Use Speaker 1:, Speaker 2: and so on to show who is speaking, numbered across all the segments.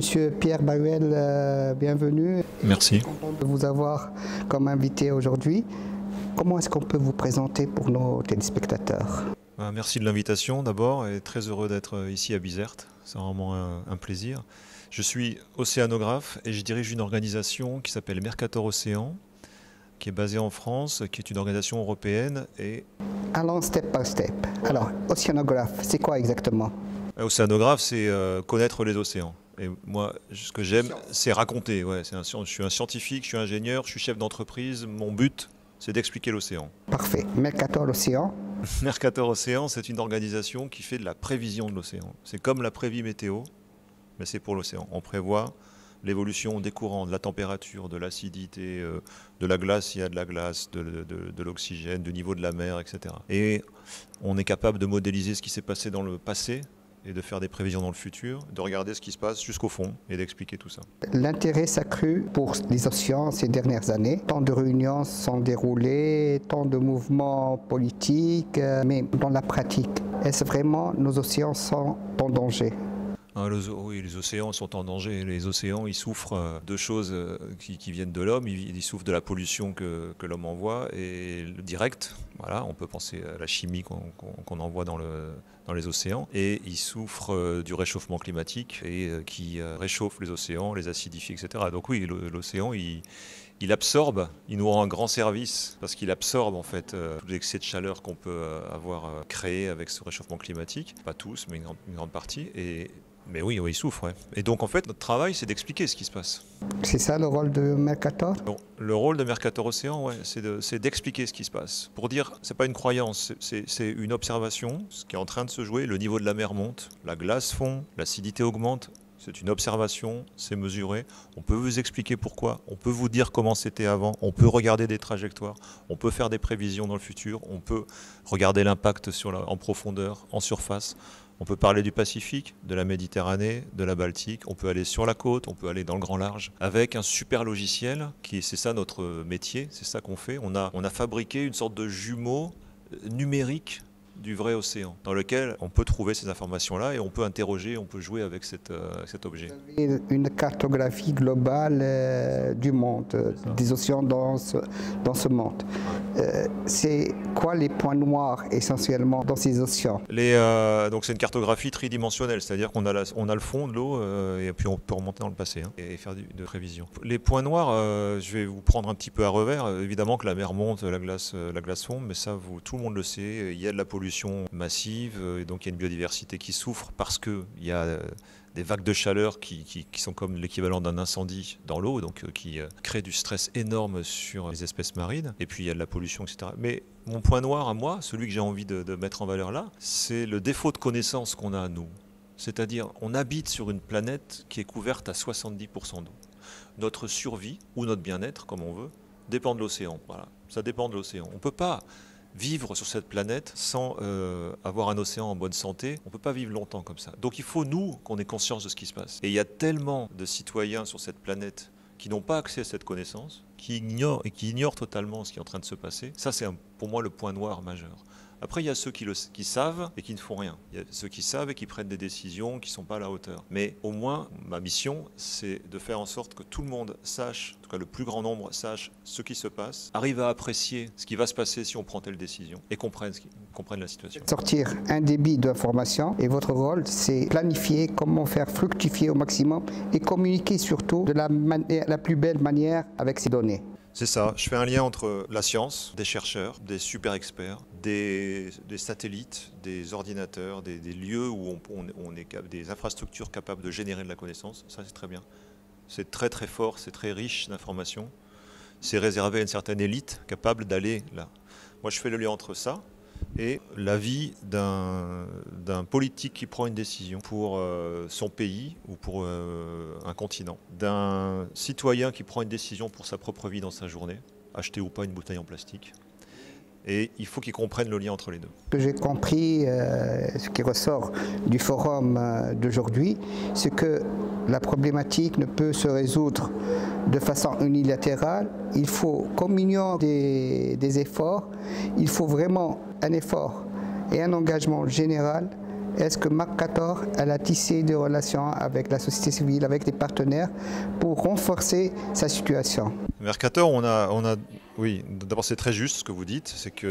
Speaker 1: Monsieur Pierre Bahuel, bienvenue.
Speaker 2: Merci.
Speaker 1: Content de vous avoir comme invité aujourd'hui. Comment est-ce qu'on peut vous présenter pour nos téléspectateurs?
Speaker 2: Merci de l'invitation d'abord et très heureux d'être ici à Bizerte. C'est vraiment un plaisir. Je suis océanographe et je dirige une organisation qui s'appelle Mercator Océan, qui est basée en France, qui est une organisation européenne.
Speaker 1: Allons step by step. Alors, océanographe, c'est quoi exactement?
Speaker 2: Océanographe, c'est connaître les océans. Et moi, ce que j'aime, c'est raconter. Ouais, je suis un scientifique, je suis ingénieur, je suis chef d'entreprise. Mon but, c'est d'expliquer l'océan.
Speaker 1: Parfait. Mercator Océan.
Speaker 2: Mercator Océan, c'est une organisation qui fait de la prévision de l'océan. C'est comme la prévie météo, mais c'est pour l'océan. On prévoit l'évolution des courants, de la température, de l'acidité, de la glace s'il y a de la glace, de l'oxygène, du niveau de la mer, etc. Et on est capable de modéliser ce qui s'est passé dans le passé et de faire des prévisions dans le futur, de regarder ce qui se passe jusqu'au fond et d'expliquer tout ça.
Speaker 1: L'intérêt s'accrut pour les océans ces dernières années. Tant de réunions sont déroulées, tant de mouvements politiques, mais dans la pratique, est-ce vraiment nos océans sont en danger?
Speaker 2: Oui, les océans sont en danger. Les océans, ils souffrent de choses qui viennent de l'homme. Ils souffrent de la pollution que l'homme envoie et le direct. Voilà, on peut penser à la chimie qu'on envoie dans les océans. Et ils souffrent du réchauffement climatique et qui réchauffe les océans, les acidifie, etc. Donc oui, l'océan, il absorbe, il nous rend un grand service parce qu'il absorbe en fait tout l'excès de chaleur qu'on peut avoir créé avec ce réchauffement climatique. Pas tous, mais une grande partie. Mais oui, il souffre. Ouais. Et donc en fait, notre travail, c'est d'expliquer ce qui se passe.
Speaker 1: C'est ça le rôle de Mercator?
Speaker 2: Bon, le rôle de Mercator Océan, ouais, c'est d'expliquer ce qui se passe. Pour dire, c'est pas une croyance, c'est une observation, ce qui est en train de se jouer. Le niveau de la mer monte, la glace fond, l'acidité augmente. C'est une observation, c'est mesuré. On peut vous expliquer pourquoi, on peut vous dire comment c'était avant, on peut regarder des trajectoires, on peut faire des prévisions dans le futur, on peut regarder l'impact en profondeur, en surface. On peut parler du Pacifique, de la Méditerranée, de la Baltique, on peut aller sur la côte, on peut aller dans le grand large, avec un super logiciel, c'est ça notre métier, c'est ça qu'on fait. On a fabriqué une sorte de jumeau numérique du vrai océan, dans lequel on peut trouver ces informations-là et on peut interroger, on peut jouer avec cet objet.
Speaker 1: Vous avez une cartographie globale du monde, des océans dans ce monde. C'est quoi les points noirs essentiellement dans ces océans?
Speaker 2: Donc c'est une cartographie tridimensionnelle, c'est-à-dire qu'on a le fond de l'eau et puis on peut remonter dans le passé et faire de prévisions. Les points noirs, je vais vous prendre un petit peu à revers. Évidemment que la mer monte, la glace fond, mais ça, tout le monde le sait. Il y a de la pollution massive, et donc il y a une biodiversité qui souffre parce qu'il y a des vagues de chaleur qui sont comme l'équivalent d'un incendie dans l'eau, donc qui créent du stress énorme sur les espèces marines, et puis il y a de la pollution, etc. Mais mon point noir à moi, celui que j'ai envie de mettre en valeur là, c'est le défaut de connaissance qu'on a à nous. C'est-à-dire, on habite sur une planète qui est couverte à 70% d'eau. Notre survie, ou notre bien-être, comme on veut, dépend de l'océan. Voilà. Ça dépend de l'océan. On ne peut pas vivre sur cette planète sans avoir un océan en bonne santé. On ne peut pas vivre longtemps comme ça. Donc il faut, nous, qu'on ait conscience de ce qui se passe. Et il y a tellement de citoyens sur cette planète qui n'ont pas accès à cette connaissance, qui ignorent totalement ce qui est en train de se passer. Ça, c'est pour moi le point noir majeur. Après, il y a ceux qui savent et qui ne font rien. Il y a ceux qui savent et qui prennent des décisions qui ne sont pas à la hauteur. Mais au moins, ma mission, c'est de faire en sorte que tout le monde sache, en tout cas le plus grand nombre sache ce qui se passe, arrive à apprécier ce qui va se passer si on prend telle décision et comprenne la situation.
Speaker 1: Sortir un débit d'informations et votre rôle, c'est planifier comment faire fructifier au maximum et communiquer surtout de la plus belle manière avec ces données.
Speaker 2: C'est ça, je fais un lien entre la science, des chercheurs, des super experts, des satellites, des ordinateurs, des lieux où on est des infrastructures capables de générer de la connaissance. Ça, c'est très bien. C'est très très fort, c'est très riche d'informations. C'est réservé à une certaine élite capable d'aller là. Moi, je fais le lien entre ça et la vie d'un politique qui prend une décision pour son pays ou pour un continent, d'un citoyen qui prend une décision pour sa propre vie dans sa journée, acheter ou pas une bouteille en plastique. Et il faut qu'ils comprennent le lien entre les deux.
Speaker 1: Ce que j'ai compris, ce qui ressort du forum d'aujourd'hui, c'est que la problématique ne peut se résoudre de façon unilatérale. Il faut, comme union des efforts, il faut vraiment un effort et un engagement général Est-ce que Mercator elle a tissé des relations avec la société civile, avec des partenaires pour renforcer sa situation?
Speaker 2: Mercator, oui, d'abord c'est très juste ce que vous dites, c'est que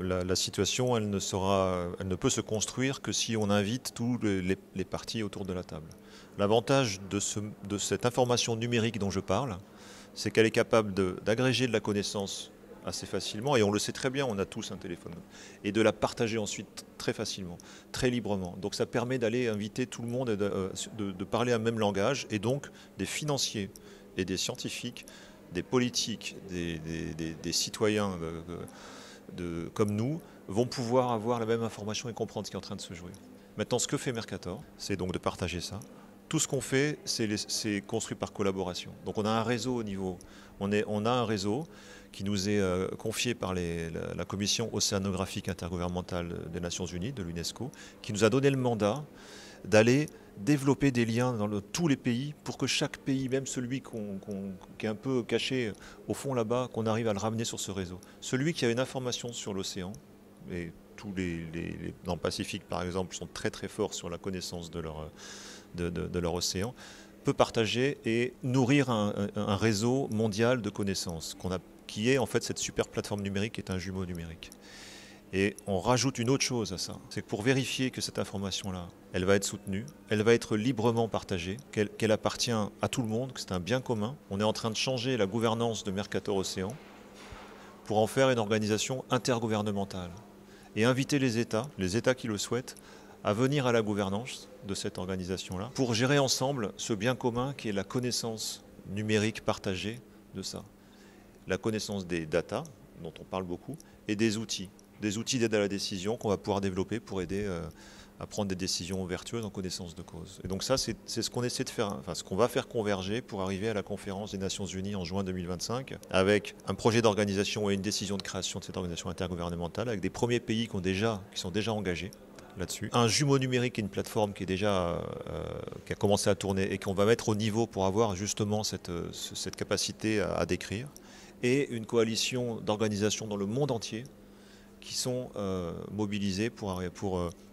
Speaker 2: la situation, elle ne peut se construire que si on invite tous les partis autour de la table. L'avantage de cette information numérique dont je parle, c'est qu'elle est capable d'agréger de la connaissance assez facilement, et on le sait très bien, on a tous un téléphone, et de la partager ensuite très facilement, très librement. Donc ça permet d'aller inviter tout le monde et de parler un même langage, et donc des financiers et des scientifiques, des politiques, des citoyens comme nous, vont pouvoir avoir la même information et comprendre ce qui est en train de se jouer. Maintenant, ce que fait Mercator, c'est donc de partager ça. Tout ce qu'on fait, c'est construit par collaboration. Donc on a un réseau au niveau, on a un réseau qui nous est confié par la Commission océanographique intergouvernementale des Nations Unies, de l'UNESCO, qui nous a donné le mandat d'aller développer des liens dans tous les pays pour que chaque pays, même celui qui est un peu caché au fond là-bas, qu'on arrive à le ramener sur ce réseau. Celui qui a une information sur l'océan, et tous dans le Pacifique par exemple sont très très forts sur la connaissance de leur océan, peut partager et nourrir un réseau mondial de connaissances qui est en fait cette super plateforme numérique qui est un jumeau numérique. Et on rajoute une autre chose à ça, c'est que pour vérifier que cette information-là, elle va être soutenue, elle va être librement partagée, qu'elle appartient à tout le monde, que c'est un bien commun. On est en train de changer la gouvernance de Mercator Océan pour en faire une organisation intergouvernementale et inviter les États qui le souhaitent, à venir à la gouvernance de cette organisation-là pour gérer ensemble ce bien commun qui est la connaissance numérique partagée de ça. La connaissance des data, dont on parle beaucoup, et des outils d'aide à la décision qu'on va pouvoir développer pour aider à prendre des décisions vertueuses en connaissance de cause. Et donc ça, c'est ce qu'on essaie de faire, enfin ce qu'on va faire converger pour arriver à la conférence des Nations Unies en juin 2025, avec un projet d'organisation et une décision de création de cette organisation intergouvernementale, avec des premiers pays qui sont déjà engagés là-dessus. Un jumeau numérique et une plateforme qui a commencé à tourner et qu'on va mettre au niveau pour avoir justement cette capacité à décrire. Et une coalition d'organisations dans le monde entier qui sont mobilisées pour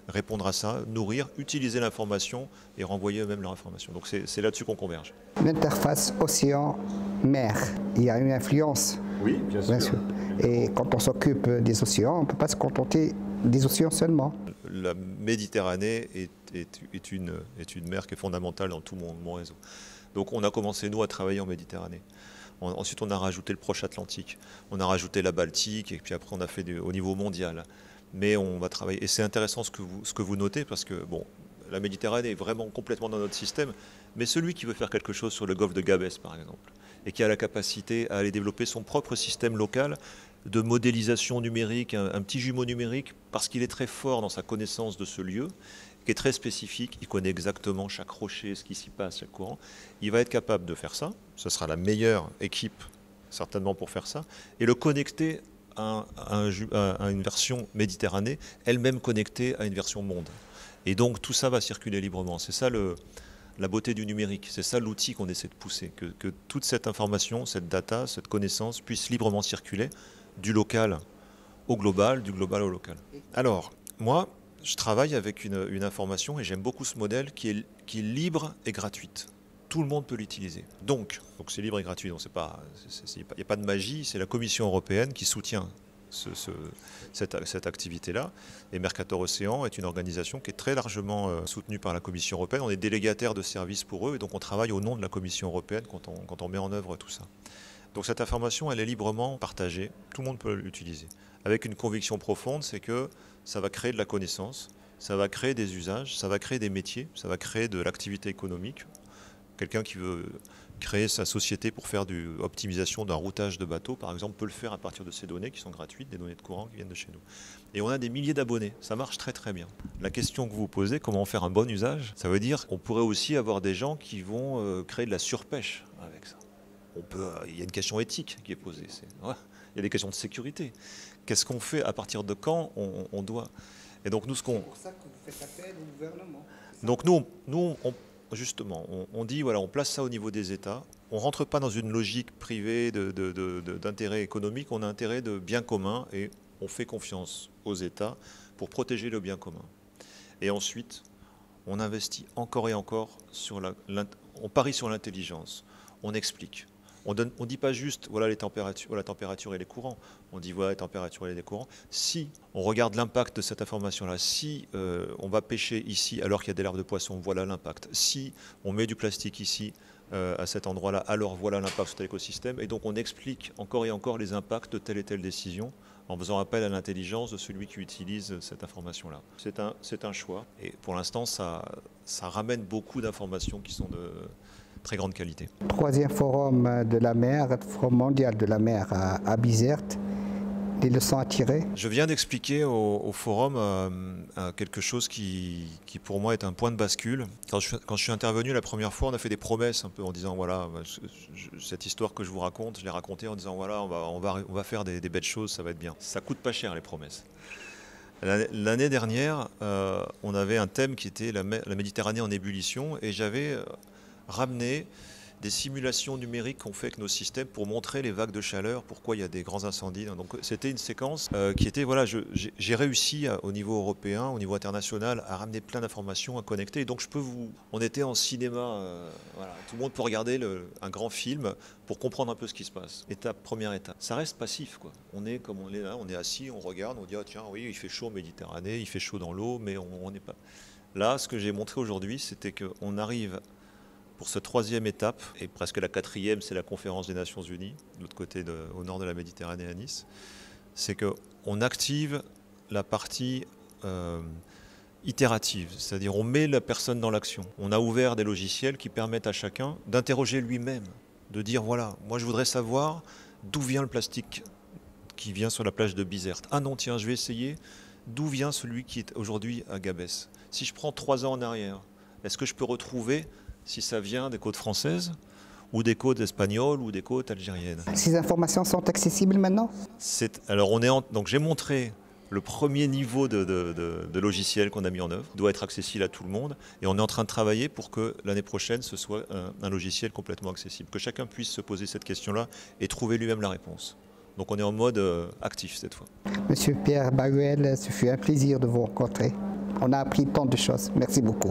Speaker 2: répondre à ça, nourrir, utiliser l'information et renvoyer eux-mêmes leur information. Donc c'est là-dessus qu'on converge.
Speaker 1: L'interface océan-mer, il y a une influence.
Speaker 2: Oui, bien sûr.
Speaker 1: Et quand on s'occupe des océans, on ne peut pas se contenter des océans seulement.
Speaker 2: La Méditerranée est une mer qui est fondamentale dans tout mon réseau. Donc on a commencé, nous, à travailler en Méditerranée. Ensuite, on a rajouté le Proche Atlantique, on a rajouté la Baltique, et puis après, on a fait au niveau mondial. Mais on va travailler. Et c'est intéressant ce que vous notez, parce que bon, la Méditerranée est vraiment complètement dans notre système, mais celui qui veut faire quelque chose sur le golfe de Gabès, par exemple, et qui a la capacité à aller développer son propre système local de modélisation numérique, un petit jumeau numérique, parce qu'il est très fort dans sa connaissance de ce lieu, qui est très spécifique, il connaît exactement chaque rocher, ce qui s'y passe, chaque courant, il va être capable de faire ça, ce sera la meilleure équipe certainement pour faire ça, et le connecter à une version Méditerranée, elle-même connectée à une version monde. Et donc tout ça va circuler librement, c'est ça la beauté du numérique, c'est ça l'outil qu'on essaie de pousser, que toute cette information, cette data, cette connaissance puisse librement circuler du local au global, du global au local. Alors, moi, je travaille avec une information et j'aime beaucoup ce modèle qui est libre et gratuite. Tout le monde peut l'utiliser. Donc c'est libre et gratuit, donc il n'y a pas de magie, c'est la Commission européenne qui soutient cette activité-là. Et Mercator Océan est une organisation qui est très largement soutenue par la Commission européenne. On est délégataire de services pour eux et donc on travaille au nom de la Commission européenne quand on met en œuvre tout ça. Donc cette information, elle est librement partagée, tout le monde peut l'utiliser. Avec une conviction profonde, c'est que ça va créer de la connaissance, ça va créer des usages, ça va créer des métiers, ça va créer de l'activité économique. Quelqu'un qui veut créer sa société pour faire de l'optimisation d'un routage de bateau, par exemple, peut le faire à partir de ces données qui sont gratuites, des données de courant qui viennent de chez nous. Et on a des milliers d'abonnés, ça marche très très bien. La question que vous posez, comment en faire un bon usage, ça veut dire qu'on pourrait aussi avoir des gens qui vont créer de la surpêche avec ça. Il y a une question éthique qui est posée, il y a des questions de sécurité. Qu'est-ce qu'on fait, à partir de quand on doit... Et donc nous,
Speaker 1: c'est pour ça que vous faites appel au gouvernement.
Speaker 2: Donc nous justement, on dit, voilà, on place ça au niveau des États. On ne rentre pas dans une logique privée d'intérêt économique, on a intérêt de bien commun et on fait confiance aux États pour protéger le bien commun. Et ensuite, on investit encore et encore on parie sur l'intelligence, on explique. On ne dit pas juste voilà la température et les courants, on dit voilà les températures et les courants. Si on regarde l'impact de cette information-là, si on va pêcher ici alors qu'il y a des larves de poissons, voilà l'impact. Si on met du plastique ici à cet endroit-là, alors voilà l'impact sur l'écosystème. Et donc on explique encore et encore les impacts de telle et telle décision en faisant appel à l'intelligence de celui qui utilise cette information-là. C'est un choix. Et pour l'instant, ça ramène beaucoup d'informations qui sont de très grande qualité.
Speaker 1: Troisième forum de la mer, forum mondial de la mer à Bizerte. Des leçons à tirer?
Speaker 2: Je viens d'expliquer au forum quelque chose qui pour moi est un point de bascule. Quand je suis intervenu la première fois, on a fait des promesses un peu en disant voilà, cette histoire que je vous raconte, je l'ai racontée en disant voilà, on va faire des belles choses, ça va être bien. Ça coûte pas cher les promesses. L'année dernière, on avait un thème qui était la Méditerranée en ébullition et j'avais ramené des simulations numériques qu'on fait avec nos systèmes pour montrer les vagues de chaleur, pourquoi il y a des grands incendies. Donc c'était une séquence qui était, voilà, j'ai réussi au niveau européen, au niveau international, à ramener plein d'informations, à connecter. Et donc on était en cinéma, voilà, tout le monde peut regarder un grand film pour comprendre un peu ce qui se passe. Première étape. Ça reste passif, quoi. On est comme on est là, on est assis, on regarde, on dit oh, tiens, oui, il fait chaud en Méditerranée, il fait chaud dans l'eau, mais on n'est pas. Là, ce que j'ai montré aujourd'hui, c'était qu'on arrive pour cette troisième étape, et presque la quatrième, c'est la conférence des Nations Unies, de l'autre côté, au nord de la Méditerranée à Nice, c'est qu'on active la partie itérative, c'est-à-dire on met la personne dans l'action. On a ouvert des logiciels qui permettent à chacun d'interroger lui-même, de dire voilà, moi je voudrais savoir d'où vient le plastique qui vient sur la plage de Bizerte. Ah non, tiens, je vais essayer d'où vient celui qui est aujourd'hui à Gabès. Si je prends 3 ans en arrière, est-ce que je peux retrouver si ça vient des côtes françaises ou des côtes espagnoles ou des côtes algériennes.
Speaker 1: Ces informations sont accessibles maintenant?
Speaker 2: Alors donc j'ai montré le premier niveau de logiciel qu'on a mis en œuvre, doit être accessible à tout le monde et on est en train de travailler pour que l'année prochaine ce soit un logiciel complètement accessible, que chacun puisse se poser cette question-là et trouver lui-même la réponse. Donc on est en mode actif cette fois.
Speaker 1: Monsieur Pierre Bahuel, ce fut un plaisir de vous rencontrer. On a appris tant de choses. Merci beaucoup.